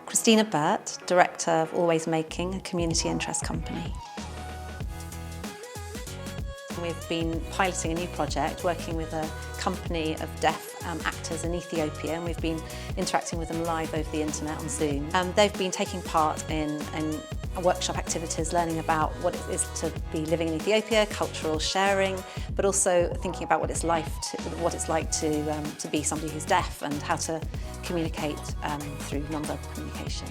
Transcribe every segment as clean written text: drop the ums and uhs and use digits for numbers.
Christina, Director of Always Making, a community interest company. We've been piloting a new project, working with a company of deaf actors in Ethiopia, and we've been interacting with them live over the internet on Zoom. They've been taking part in workshop activities, learning about what it is to be living in Ethiopia, cultural sharing, but also thinking about what it's like to be somebody who's deaf and how to communicate through non-verbal communication.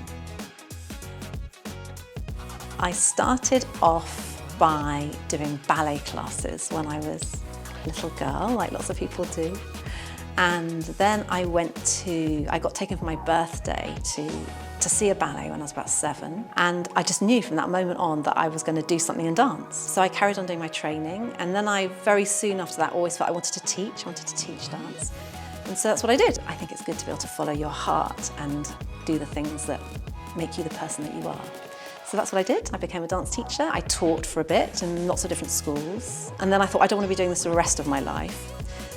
I started off by doing ballet classes when I was a little girl, like lots of people do. And then I got taken for my birthday to see a ballet when I was about 7. And I just knew from that moment on that I was going to do something in dance. So I carried on doing my training. And then I very soon after that always felt I wanted to teach dance. And so that's what I did. I think it's good to be able to follow your heart and do the things that make you the person that you are. So that's what I did. I became a dance teacher. I taught for a bit in lots of different schools. And then I thought, I don't want to be doing this for the rest of my life.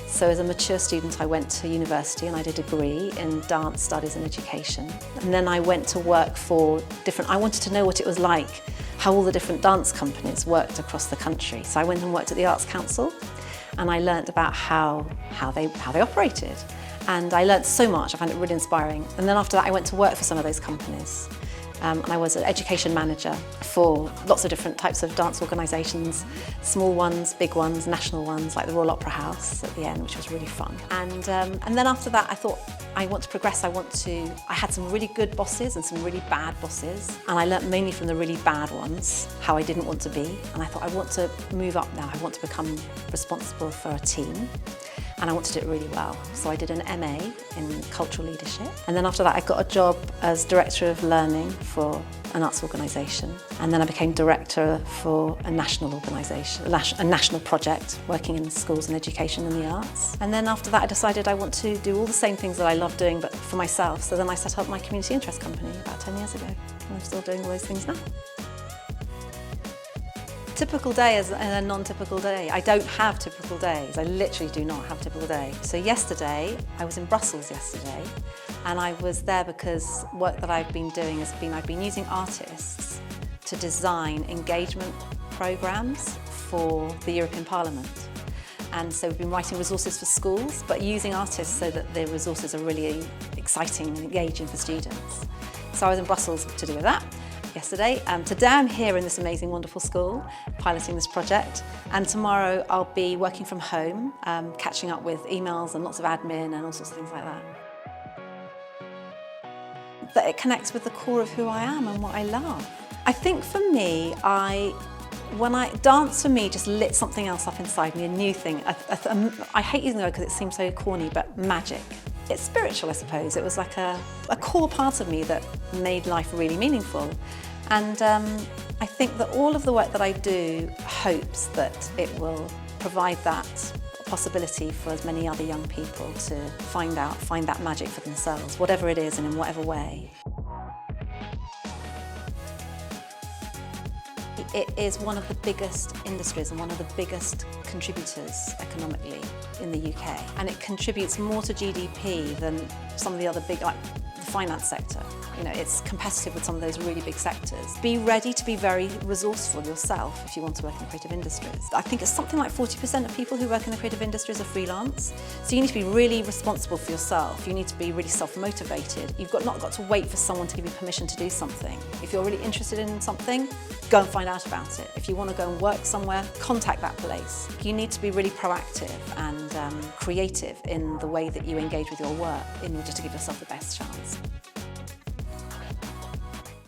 So as a mature student, I went to university and I did a degree in dance studies and education. And then I went to work for I wanted to know what it was like, how all the different dance companies worked across the country. So I went and worked at the Arts Council and I learned about how they operated. And I learned so much, I found it really inspiring. And then after that, I went to work for some of those companies. And I was an education manager for lots of different types of dance organisations, small ones, big ones, national ones, like the Royal Opera House at the end, which was really fun. And then after that, I thought, I want to progress. I had some really good bosses and some really bad bosses. And I learnt mainly from the really bad ones, how I didn't want to be. And I thought, I want to move up now. I want to become responsible for a team. And I want to do it really well. So I did an MA in cultural leadership. And then after that, I got a job as Director of Learning for an arts organisation. And then I became Director for a national organisation, a national project working in schools and education and the arts. And then after that, I decided I want to do all the same things that I love doing, but for myself. So then I set up my community interest company about 10 years ago. And I'm still doing all those things now. Typical day is a non-typical day. I don't have typical days. I literally do not have a typical day. So yesterday, I was in Brussels yesterday, and I was there because work that I've been doing I've been using artists to design engagement programmes for the European Parliament. And so we've been writing resources for schools, but using artists so that the resources are really exciting and engaging for students. So I was in Brussels to do with that yesterday. Today I'm here in this amazing, wonderful school, piloting this project. And tomorrow I'll be working from home, catching up with emails and lots of admin and all sorts of things like that. That it connects with the core of who I am and what I love. I think for me, dance for me just lit something else up inside me, a new thing. I hate using the word because it seems so corny, but magic. It's spiritual, I suppose. It was like a core part of me that made life really meaningful. And I think that all of the work that I do hopes that it will provide that possibility for as many other young people to find that magic for themselves, whatever it is and in whatever way. It is one of the biggest industries and one of the biggest contributors economically in the UK. And it contributes more to GDP than some of the other big, like the finance sector. You know, it's competitive with some of those really big sectors. Be ready to be very resourceful yourself if you want to work in creative industries. I think it's something like 40% of people who work in the creative industries are freelance. So you need to be really responsible for yourself. You need to be really self-motivated. You've not got to wait for someone to give you permission to do something. If you're really interested in something, go and find out about it. If you want to go and work somewhere, contact that place. You need to be really proactive and creative in the way that you engage with your work in order to give yourself the best chance.